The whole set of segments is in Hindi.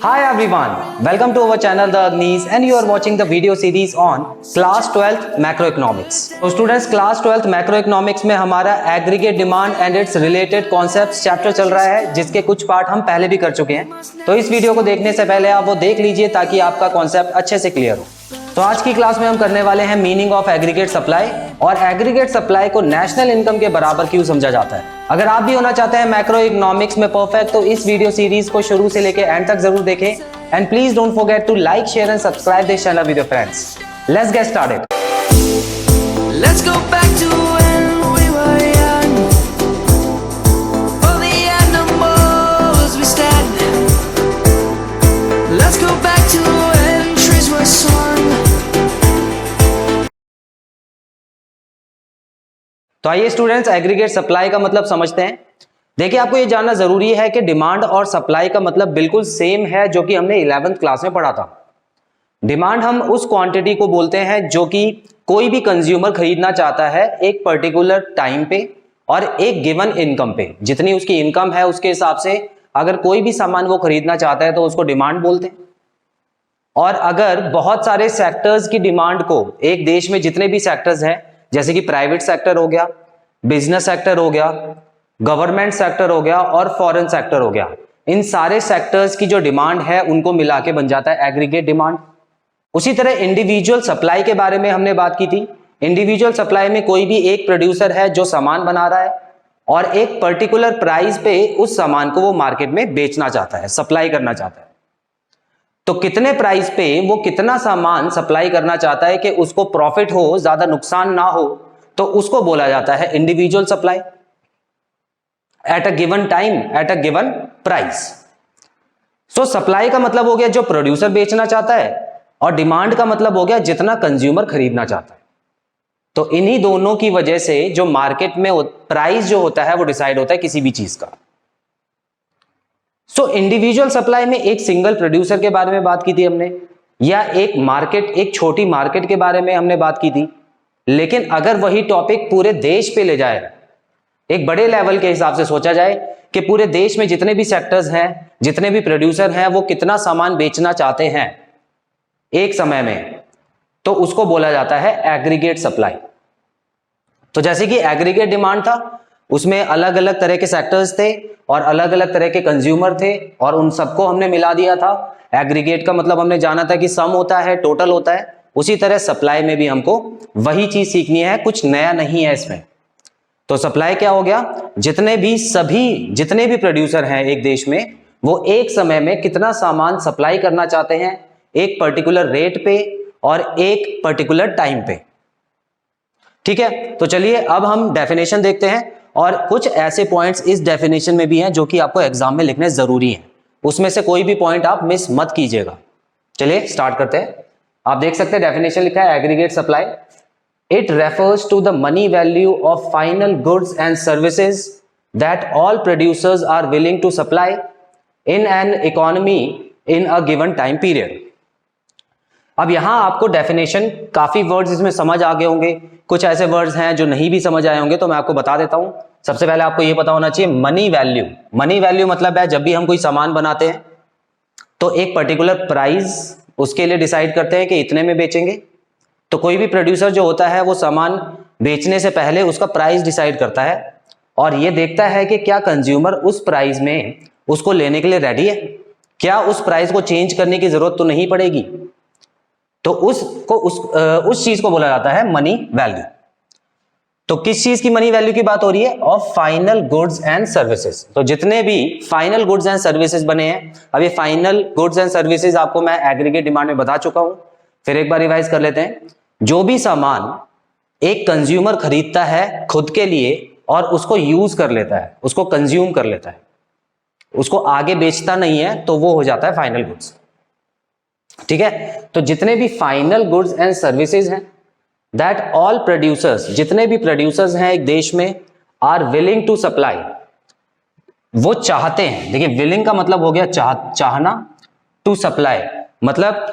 Hi everyone, welcome to our channel The Agnis and you are watching the video series on Class 12th Macroeconomics. तो स्टूडेंट्स क्लास 12th Macroeconomics में हमारा aggregate demand and it's related concepts chapter चल रहा है, जिसके कुछ पार्ट हम पहले भी कर चुके हैं। तो इस वीडियो को देखने से पहले आप वो देख लीजिए ताकि आपका कॉन्सेप्ट अच्छे से क्लियर हो। तो आज की क्लास में हम करने वाले हैं मीनिंग ऑफ एग्रीगेट सप्लाई और एग्रीगेट सप्लाई को नेशनल इनकम के बराबर क्यों समझा जाता है। अगर आप भी होना चाहते हैं मैक्रो इकोनॉमिक्स में परफेक्ट, तो इस वीडियो सीरीज को शुरू से लेकर एंड तक जरूर देखें and please don't forget to like, share and subscribe this channel with your friends. Let's get started. Let's go back to when we were young. For the animals we stand. Let's go back to when trees were swung. तो आइए स्टूडेंट्स, एग्रीगेट सप्लाई का मतलब समझते हैं। देखिए, आपको ये जानना जरूरी है कि डिमांड और सप्लाई का मतलब बिल्कुल सेम है जो कि हमने 11th क्लास में पढ़ा था। डिमांड हम उस क्वांटिटी को बोलते हैं जो कि कोई भी कंज्यूमर खरीदना चाहता है एक पर्टिकुलर टाइम पे और एक गिवन इनकम पे। जितनी उसकी इनकम है उसके हिसाब से अगर कोई भी सामान वो खरीदना चाहता है तो उसको डिमांड बोलते हैं। और अगर बहुत सारे सेक्टर्स की डिमांड को, एक देश में जितने भी सेक्टर्स हैं जैसे कि प्राइवेट सेक्टर हो गया, बिजनेस सेक्टर हो गया, गवर्नमेंट सेक्टर हो गया और फॉरेन सेक्टर हो गया, इन सारे सेक्टर्स की जो डिमांड है उनको मिला के बन जाता है एग्रीगेट डिमांड। उसी तरह इंडिविजुअल सप्लाई के बारे में हमने बात की थी। इंडिविजुअल सप्लाई में कोई भी एक प्रोड्यूसर है जो सामान बना रहा है और एक पर्टिकुलर प्राइस पे उस सामान को वो मार्केट में बेचना चाहता है, सप्लाई करना चाहता है। तो कितने प्राइस पे वो कितना सामान सप्लाई करना चाहता है कि उसको प्रॉफिट हो, ज्यादा नुकसान ना हो, तो उसको बोला जाता है individual supply at a given time, at a given price. So supply का मतलब हो गया जो प्रोड्यूसर बेचना चाहता है और डिमांड का मतलब हो गया जितना कंज्यूमर खरीदना चाहता है। तो इन्हीं दोनों की वजह से जो मार्केट में प्राइस जो होता है वो डिसाइड होता है किसी भी चीज का। सो इंडिविजुअल सप्लाई में एक सिंगल प्रोड्यूसर के बारे में बात की थी हमने, या एक मार्केट, एक छोटी मार्केट के बारे में हमने बात की थी। लेकिन अगर वही टॉपिक पूरे देश पे ले जाए, एक बड़े लेवल के हिसाब से सोचा जाए कि पूरे देश में जितने भी सेक्टर्स हैं, जितने भी प्रोड्यूसर हैं, वो कितना सामान बेचना चाहते हैं एक समय में, तो उसको बोला जाता है एग्रीगेट सप्लाई। तो जैसे कि एग्रीगेट डिमांड था, उसमें अलग अलग तरह के सेक्टर्स थे और अलग अलग तरह के कंज्यूमर थे और उन सबको हमने मिला दिया था। एग्रीगेट का मतलब हमने जाना था कि सम होता है, टोटल होता है। उसी तरह सप्लाई में भी हमको वही चीज सीखनी है, कुछ नया नहीं है इसमें। तो सप्लाई क्या हो गया, जितने भी प्रोड्यूसर हैं एक देश में, वो एक समय में कितना सामान सप्लाई करना चाहते हैं एक पर्टिकुलर रेट पे और एक पर्टिकुलर टाइम पे। ठीक है, तो चलिए अब हम डेफिनेशन देखते हैं और कुछ ऐसे पॉइंट्स इस डेफिनेशन में भी हैं जो कि आपको एग्जाम में लिखने जरूरी हैं। उसमें से कोई भी पॉइंट आप मिस मत कीजिएगा। चलिए स्टार्ट करते हैं। आप देख सकते हैं डेफिनेशन लिखा है aggregate supply. It refers to the money value of final goods and services that all producers are willing to supply in an economy in a given time period. अब यहां आपको डेफिनेशन, काफी वर्ड्स इसमें समझ आ गए होंगे, कुछ ऐसे वर्ड्स हैं जो नहीं भी समझ आए होंगे, तो मैं आपको बता देता हूं। सबसे पहले आपको यह पता होना चाहिए मनी वैल्यू। मनी वैल्यू मतलब है जब भी हम कोई सामान बनाते हैं तो एक पर्टिकुलर प्राइस उसके लिए डिसाइड करते हैं कि इतने में बेचेंगे। तो कोई भी प्रोड्यूसर जो होता है वो सामान बेचने से पहले उसका प्राइस डिसाइड करता है और ये देखता है कि क्या कंज्यूमर उस प्राइस में उसको लेने के लिए रेडी है, क्या उस प्राइस को चेंज करने की जरूरत तो नहीं पड़ेगी। तो उस चीज को बोला जाता है मनी वैल्यू। तो किस चीज की मनी वैल्यू की बात हो रही है, of final goods and services. तो जितने भी फाइनल गुड्स एंड सर्विसेज बने हैं, अब ये फाइनल गुड्स एंड सर्विसेज आपको मैं एग्रीगेट डिमांड में बता चुका हूं, फिर एक बार रिवाइज कर लेते हैं। जो भी सामान एक कंज्यूमर खरीदता है खुद के लिए और उसको यूज कर लेता है, उसको कंज्यूम कर लेता है, उसको आगे बेचता नहीं है, तो वो हो जाता है फाइनल गुड्स। ठीक है, तो जितने भी फाइनल गुड्स एंड सर्विसेज हैं, दैट ऑल प्रोड्यूसर्स, जितने भी प्रोड्यूसर्स हैं एक देश में, आर विलिंग टू सप्लाई, वो चाहते हैं। देखिए, विलिंग का मतलब हो गया चाहना, टू सप्लाई मतलब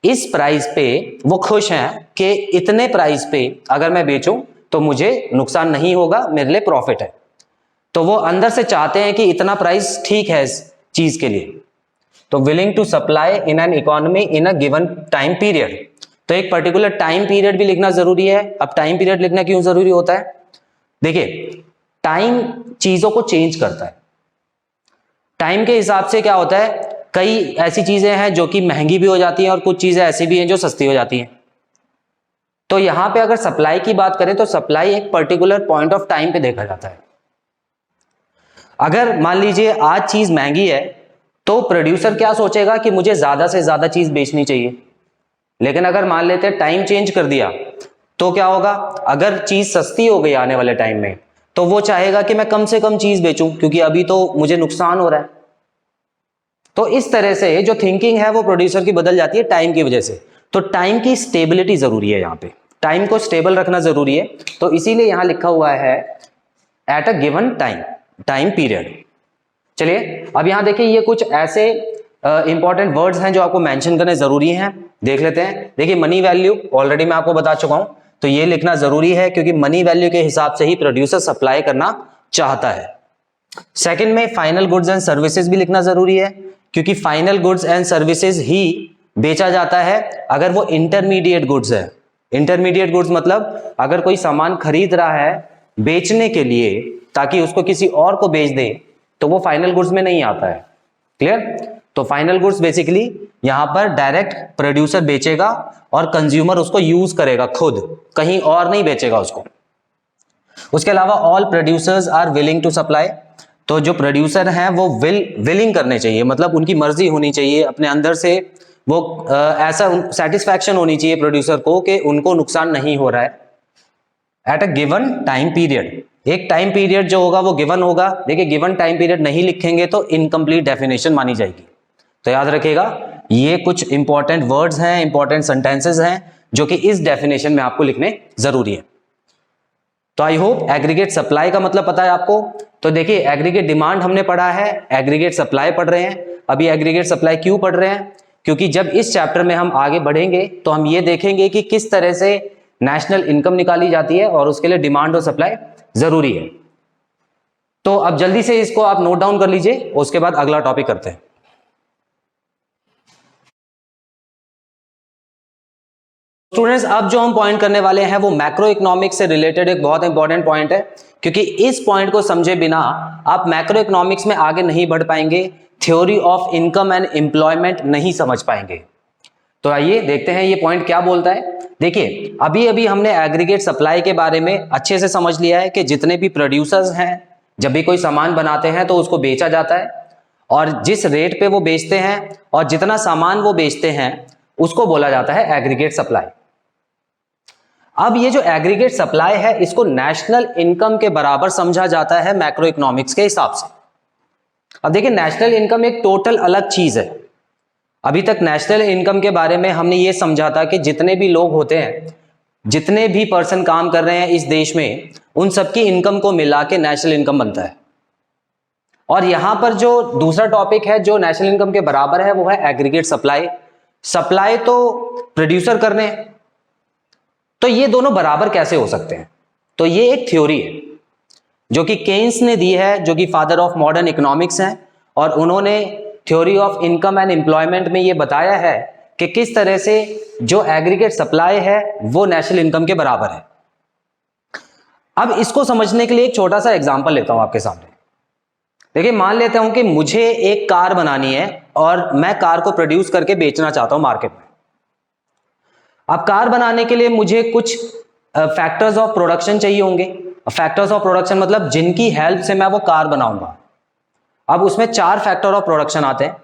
इस प्राइस पे वो खुश हैं कि इतने प्राइस पे अगर मैं बेचूं तो मुझे नुकसान नहीं होगा, मेरे लिए प्रॉफिट है। तो वो अंदर से चाहते हैं कि इतना प्राइस ठीक है इस चीज के लिए। तो willing to supply in an economy in a given time period, तो एक पर्टिकुलर टाइम पीरियड भी लिखना जरूरी है। अब टाइम पीरियड लिखना क्यों जरूरी होता है? देखिए, टाइम चीजों को चेंज करता है। टाइम के हिसाब से क्या होता है, कई ऐसी चीजें हैं जो कि महंगी भी हो जाती हैं और कुछ चीजें ऐसी भी हैं जो सस्ती हो जाती हैं। तो यहां पे अगर सप्लाई की बात करें तो सप्लाई एक पर्टिकुलर पॉइंट ऑफ टाइम पे देखा जाता है। अगर मान लीजिए आज चीज महंगी है तो प्रोड्यूसर क्या सोचेगा कि मुझे ज्यादा से ज्यादा चीज बेचनी चाहिए। लेकिन अगर मान लेते हैं टाइम चेंज कर दिया तो क्या होगा, अगर चीज सस्ती हो गई आने वाले टाइम में तो वो चाहेगा कि मैं कम से कम चीज बेचूं क्योंकि अभी तो मुझे नुकसान हो रहा है। तो इस तरह से जो थिंकिंग है वो प्रोड्यूसर की बदल जाती है टाइम की वजह से। तो टाइम की स्टेबिलिटी जरूरी है, यहाँ पे टाइम को स्टेबल रखना जरूरी है। तो इसीलिए यहां लिखा हुआ है at a given time period. चलिए अब यहां देखिए, ये कुछ ऐसे इंपॉर्टेंट वर्ड्स हैं जो आपको मेंशन करने जरूरी हैं, देख लेते हैं। देखिए, मनी वैल्यू ऑलरेडी मैं आपको बता चुका हूं, तो ये लिखना जरूरी है क्योंकि मनी वैल्यू के हिसाब से ही प्रोड्यूसर सप्लाई करना चाहता है। सेकंड में फाइनल गुड्स एंड सर्विसेज भी लिखना जरूरी है क्योंकि फाइनल गुड्स एंड सर्विसेज ही बेचा जाता है अगर वो इंटरमीडिएट गुड्स है। इंटरमीडिएट गुड्स मतलब अगर कोई सामान खरीद रहा है बेचने के लिए ताकि उसको किसी और को बेच दे तो वो फाइनल गुड्स में नहीं आता है। क्लियर? तो फाइनल गुड्स बेसिकली यहां पर डायरेक्ट प्रोड्यूसर बेचेगा और कंज्यूमर उसको यूज करेगा खुद, कहीं और नहीं बेचेगा उसको। उसके अलावा all producers are willing to supply, तो जो प्रोड्यूसर हैं वो विलिंग करने चाहिए, मतलब उनकी मर्जी होनी चाहिए, अपने अंदर से वो ऐसा सेटिस्फैक्शन होनी चाहिए प्रोड्यूसर को कि उनको नुकसान नहीं हो रहा है। At a given time period, एक टाइम पीरियड जो होगा वो गिवन होगा। देखिए, गिवन टाइम पीरियड नहीं लिखेंगे तो इनकम्प्लीट डेफिनेशन मानी जाएगी। तो याद रखिएगा, ये कुछ इंपॉर्टेंट वर्ड्स हैं, इंपॉर्टेंट सेंटेंसेस हैं जो कि इस डेफिनेशन में आपको लिखने जरूरी है। तो आई होप एग्रीगेट सप्लाई का मतलब पता है आपको। तो देखिए, एग्रीगेट डिमांड हमने पढ़ा है, एग्रीगेट सप्लाई पढ़ रहे हैं। अभी एग्रीगेट सप्लाई क्यों पढ़ रहे हैं? क्योंकि जब इस चैप्टर में हम आगे बढ़ेंगे तो हम ये देखेंगे कि किस तरह से नेशनल इनकम निकाली जाती है और उसके लिए डिमांड और सप्लाई जरूरी है। तो अब जल्दी से इसको आप नोट डाउन कर लीजिए, उसके बाद अगला टॉपिक करते हैं। स्टूडेंट्स, अब जो हम पॉइंट करने वाले हैं वो मैक्रो इकोनॉमिक्स से रिलेटेड एक बहुत इंपॉर्टेंट पॉइंट है, क्योंकि इस पॉइंट को समझे बिना आप मैक्रो इकोनॉमिक्स में आगे नहीं बढ़ पाएंगे, theory of income and employment नहीं समझ पाएंगे। तो आइए देखते हैं ये पॉइंट क्या बोलता है। देखिए, अभी अभी हमने एग्रीगेट सप्लाई के बारे में अच्छे से समझ लिया है कि जितने भी प्रोड्यूसर्स हैं जब भी कोई सामान बनाते हैं तो उसको बेचा जाता है और जिस रेट पे वो बेचते हैं और जितना सामान वो बेचते हैं उसको बोला जाता है एग्रीगेट सप्लाई। अब ये जो एग्रीगेट सप्लाई है इसको नेशनल इनकम के बराबर समझा जाता है मैक्रो इकोनॉमिक्स के हिसाब से। अब देखिए, नेशनल इनकम एक टोटल अलग चीज है। अभी तक नेशनल इनकम के बारे में हमने ये समझा था कि जितने भी लोग होते हैं, जितने भी पर्सन काम कर रहे हैं इस देश में, उन सबकी इनकम को मिला के नेशनल इनकम बनता है। और यहां पर जो दूसरा टॉपिक है जो नेशनल इनकम के बराबर है वो है एग्रीगेट सप्लाई। सप्लाई तो प्रोड्यूसर कर रहे हैं, तो ये दोनों बराबर कैसे हो सकते हैं? तो ये एक थ्योरी है जो कि केन्स ने दी है, जो कि फादर ऑफ मॉडर्न इकोनॉमिक्स हैं, और उन्होंने theory of income and employment में ये बताया है कि किस तरह से जो एग्रीगेट सप्लाई है वो नेशनल इनकम के बराबर है। अब इसको समझने के लिए एक छोटा सा एग्जांपल लेता हूं आपके सामने। देखिए, मान लेता हूं कि मुझे एक कार बनानी है और मैं कार को प्रोड्यूस करके बेचना चाहता हूं मार्केट में। अब कार बनाने के लिए मुझे कुछ फैक्टर्स ऑफ प्रोडक्शन चाहिए होंगे। फैक्टर्स ऑफ प्रोडक्शन मतलब जिनकी हेल्प से मैं वो कार बनाऊंगा। अब उसमें 4 फैक्टर ऑफ प्रोडक्शन आते हैं,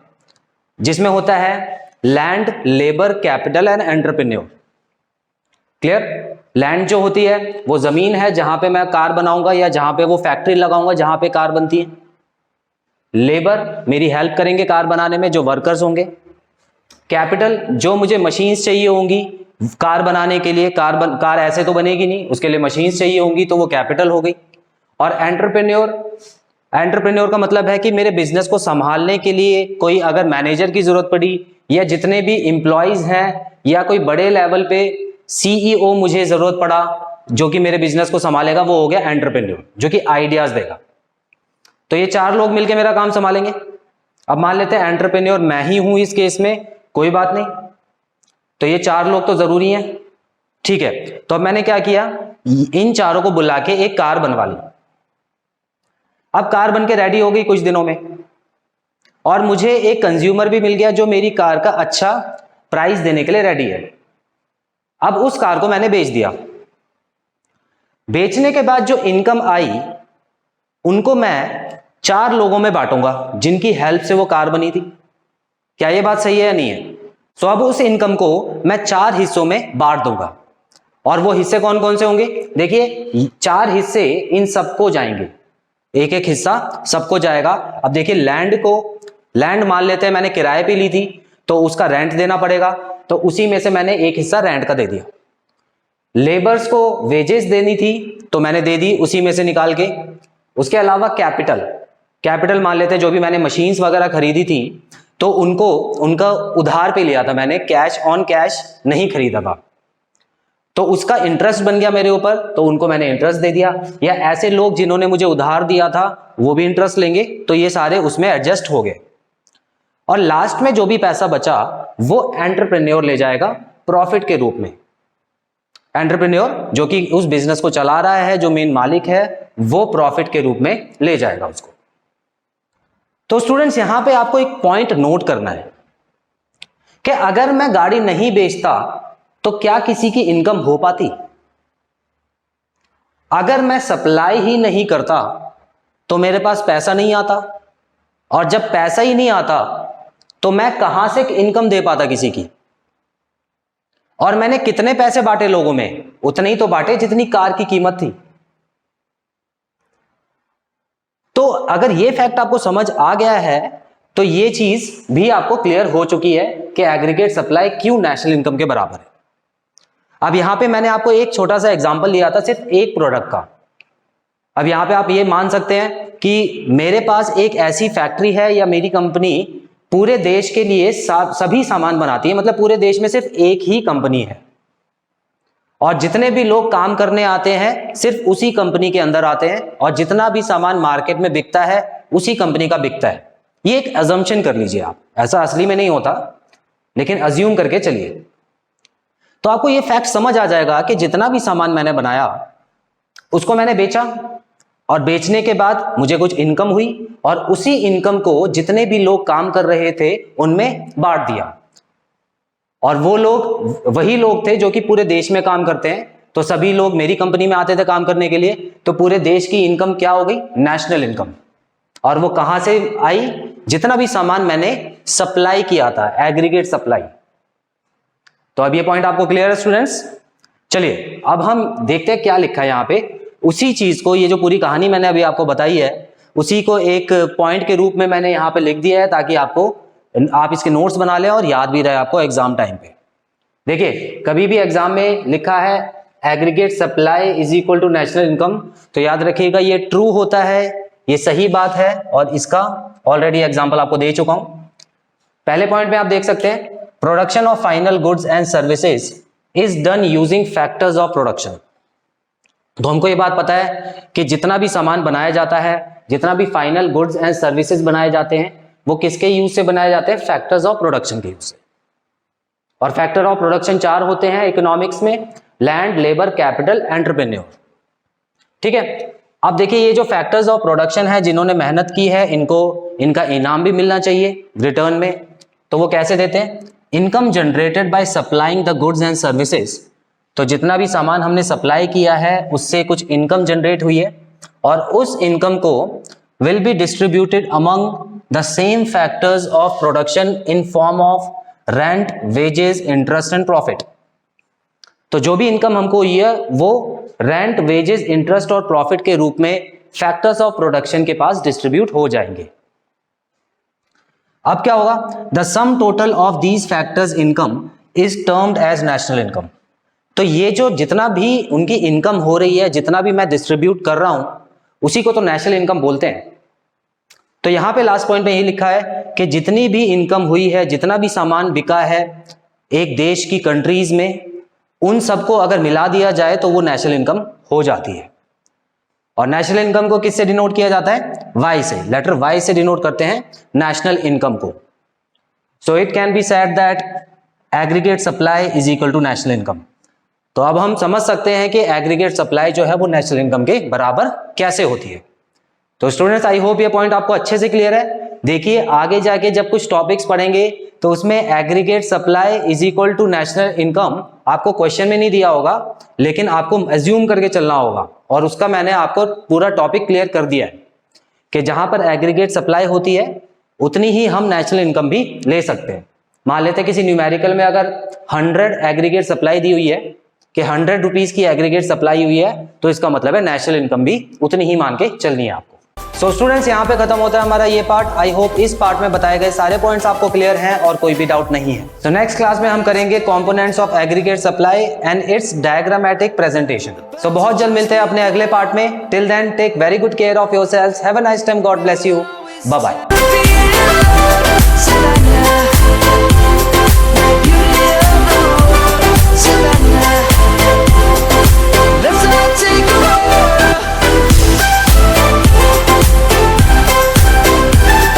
जिसमें होता है land, labour, capital and entrepreneur. Clear? Land जो होती है वो जमीन है जहां पे मैं कार बनाऊंगा या जहां पे वो फैक्ट्री लगाऊंगा जहां पे कार बनती है। लेबर मेरी हेल्प करेंगे कार बनाने में, जो वर्कर्स होंगे। कैपिटल जो मुझे मशीन्स चाहिए होंगी कार बनाने के लिए, कार ऐसे तो बनेगी नहीं, उसके लिए मशीन्स चाहिए होंगी, तो वो कैपिटल हो गई। और एंटरप्रेन्योर का मतलब है कि मेरे बिजनेस को संभालने के लिए कोई अगर मैनेजर की जरूरत पड़ी या जितने भी एम्प्लॉयज हैं या कोई बड़े लेवल पे सीईओ मुझे जरूरत पड़ा जो कि मेरे बिजनेस को संभालेगा, वो हो गया एंटरप्रेन्योर, जो कि आइडियाज देगा। तो ये 4 लोग मिलकर मेरा काम संभालेंगे। अब मान लेते हैं एंटरप्रेन्योर मैं ही हूं इस केस में, कोई बात नहीं, तो ये 4 लोग तो जरूरी हैं, ठीक है। तो अब मैंने क्या किया, इन चारों को बुला के एक कार बनवा ली। अब कार बन के रेडी हो गई कुछ दिनों में, और मुझे एक कंज्यूमर भी मिल गया जो मेरी कार का अच्छा प्राइस देने के लिए रेडी है। अब उस कार को मैंने बेच दिया। बेचने के बाद जो इनकम आई उनको मैं 4 लोगों में बांटूंगा जिनकी हेल्प से वो कार बनी थी। क्या ये बात सही है या नहीं है? तो अब उस इनकम को मैं 4 हिस्सों में बांट दूंगा, और वो हिस्से कौन कौन से होंगे? देखिए 4 हिस्से इन सबको जाएंगे, एक एक हिस्सा सबको जाएगा। अब देखिए लैंड मान लेते हैं मैंने किराए पे ली थी, तो उसका रेंट देना पड़ेगा, तो उसी में से मैंने एक हिस्सा रेंट का दे दिया। लेबर्स को वेजेस देनी थी तो मैंने दे दी उसी में से निकाल के। उसके अलावा कैपिटल मान लेते हैं, जो भी मैंने मशीन्स वगैरह खरीदी थी तो उनका उधार पे लिया था मैंने, कैश ऑन कैश नहीं खरीदा था, तो उसका इंटरेस्ट बन गया मेरे ऊपर, तो उनको मैंने इंटरेस्ट दे दिया। या ऐसे लोग जिन्होंने मुझे उधार दिया था वो भी इंटरेस्ट लेंगे, तो ये सारे उसमें एडजस्ट हो गए। और लास्ट में जो भी पैसा बचा वो एंटरप्रेन्योर ले जाएगा प्रॉफिट के रूप में। एंटरप्रेन्योर जो कि उस बिजनेस को चला रहा है, जो मेन मालिक है, वो प्रॉफिट के रूप में ले जाएगा उसको। तो स्टूडेंट्स यहां पे आपको एक पॉइंट नोट करना है कि अगर मैं गाड़ी नहीं बेचता तो क्या किसी की इनकम हो पाती? अगर मैं सप्लाई ही नहीं करता तो मेरे पास पैसा नहीं आता, और जब पैसा ही नहीं आता तो मैं कहां से इनकम दे पाता किसी की? और मैंने कितने पैसे बांटे लोगों में? उतने ही तो बांटे जितनी कार की कीमत थी। तो अगर ये फैक्ट आपको समझ आ गया है तो ये चीज भी आपको क्लियर हो चुकी है कि एग्रीगेट सप्लाई क्यों नेशनल इनकम के बराबर है। अब यहां पे मैंने आपको एक छोटा सा एग्जांपल लिया था सिर्फ एक प्रोडक्ट का। अब यहां पे आप ये मान सकते हैं कि मेरे पास एक ऐसी फैक्ट्री है या मेरी कंपनी पूरे देश के लिए सभी सामान बनाती है, मतलब पूरे देश में सिर्फ एक ही कंपनी है, और जितने भी लोग काम करने आते हैं सिर्फ उसी कंपनी के अंदर आते हैं, और जितना भी सामान मार्केट में बिकता है उसी कंपनी का बिकता है। ये एक अजम्पशन कर लीजिए आप, ऐसा असली में नहीं होता लेकिन अज्यूम करके चलिए, तो आपको ये फैक्ट समझ आ जाएगा कि जितना भी सामान मैंने बनाया उसको मैंने बेचा, और बेचने के बाद मुझे कुछ इनकम हुई, और उसी इनकम को जितने भी लोग काम कर रहे थे उनमें बांट दिया। और वो लोग वही लोग थे जो कि पूरे देश में काम करते हैं, तो सभी लोग मेरी कंपनी में आते थे काम करने के लिए, तो पूरे देश की इनकम क्या हो गई? National income. और वो कहां से आई? जितना भी सामान मैंने सप्लाई किया था, एग्रीगेट सप्लाई। तो अब ये पॉइंट आपको क्लियर है स्टूडेंट्स? चलिए अब हम देखते हैं क्या लिखा है यहां पे। उसी चीज को, ये जो पूरी कहानी मैंने अभी आपको बताई है, उसी को एक पॉइंट के रूप में मैंने यहां पे लिख दिया है ताकि आप इसके नोट्स बना लें और याद भी रहे आपको एग्जाम टाइम पे। देखिए कभी भी एग्जाम में लिखा है aggregate supply is equal to national income, तो याद रखिएगा ये ट्रू होता है, ये सही बात है, और इसका ऑलरेडी एग्जाम्पल आपको दे चुका हूं। पहले पॉइंट में आप देख सकते हैं production of final goods and services is done using factors of production. तो हमको ये बात पता है कि जितना भी सामान बनाया जाता है, जितना भी फाइनल गुड्स एंड सर्विसेज बनाए जाते हैं, वो किसके यूज से बनाए जाते हैं? फैक्टर्स ऑफ प्रोडक्शन के यूज से। और फैक्टर ऑफ प्रोडक्शन 4 होते हैं इकोनॉमिक्स में: लैंड, लेबर, कैपिटल, एंटरप्रेन्योर। ठीक है, अब देखिए ये जो फैक्टर्स ऑफ प्रोडक्शन है, जिन्होंने मेहनत की है इनका इनाम भी मिलना चाहिए रिटर्न में। तो वो कैसे देते हैं? Income generated by supplying the goods and services. तो जितना भी सामान हमने सप्लाई किया है उससे कुछ इनकम जनरेट हुई है, और उस इनकम को will be distributed among the same factors of production in form of rent, wages, interest and profit. तो जो भी इनकम हमको हुई है वो रेंट, वेजेस, इंटरेस्ट और प्रॉफिट के रूप में फैक्टर्स ऑफ प्रोडक्शन के पास डिस्ट्रीब्यूट हो जाएंगे। अब क्या होगा? The sum total of these factors income is termed as national income. तो ये जो जितना भी उनकी इनकम हो रही है, जितना भी मैं डिस्ट्रीब्यूट कर रहा हूं, उसी को तो नेशनल इनकम बोलते हैं। तो यहां पे लास्ट पॉइंट में यही लिखा है कि जितनी भी इनकम हुई है, जितना भी सामान बिका है एक देश की कंट्रीज में, उन सबको अगर मिला दिया जाए तो वो नेशनल इनकम हो जाती है। और नेशनल इनकम को किससे डिनोट किया जाता है? वाई से, लेटर वाई से डिनोट करते हैं नेशनल इनकम को। So it can be said that aggregate supply is equal to national income. तो अब हम समझ सकते हैं कि एग्रीगेट सप्लाई जो है वो नेशनल इनकम के बराबर कैसे होती है। तो स्टूडेंट्स आई होप ये पॉइंट आपको अच्छे से क्लियर है। देखिए आगे जाके जब कुछ टॉपिक्स पढ़ेंगे तो उसमें aggregate supply is equal to national income आपको क्वेश्चन में नहीं दिया होगा, लेकिन आपको एज्यूम करके चलना होगा, और उसका मैंने आपको पूरा टॉपिक क्लियर कर दिया है कि जहां पर एग्रीगेट सप्लाई होती है उतनी ही हम नेशनल इनकम भी ले सकते हैं। मान लेते हैं किसी न्यूमेरिकल में अगर 100 एग्रीगेट सप्लाई दी हुई है कि 100 रुपीज की एग्रीगेट सप्लाई हुई है, तो इसका मतलब है नेशनल इनकम भी उतनी ही मान के चलनी है आपको। सो स्टूडेंट्स यहाँ पे खत्म होता है हमारा ये पार्ट। आई होप इस पार्ट में बताए गए सारे पॉइंट्स आपको क्लियर हैं और कोई भी डाउट नहीं है। तो नेक्स्ट क्लास में हम करेंगे components of aggregate supply and its diagrammatic presentation. So बहुत जल्द मिलते हैं अपने अगले पार्ट में। Till then take very good care of yourselves. Have a nice time. God bless you. Bye bye.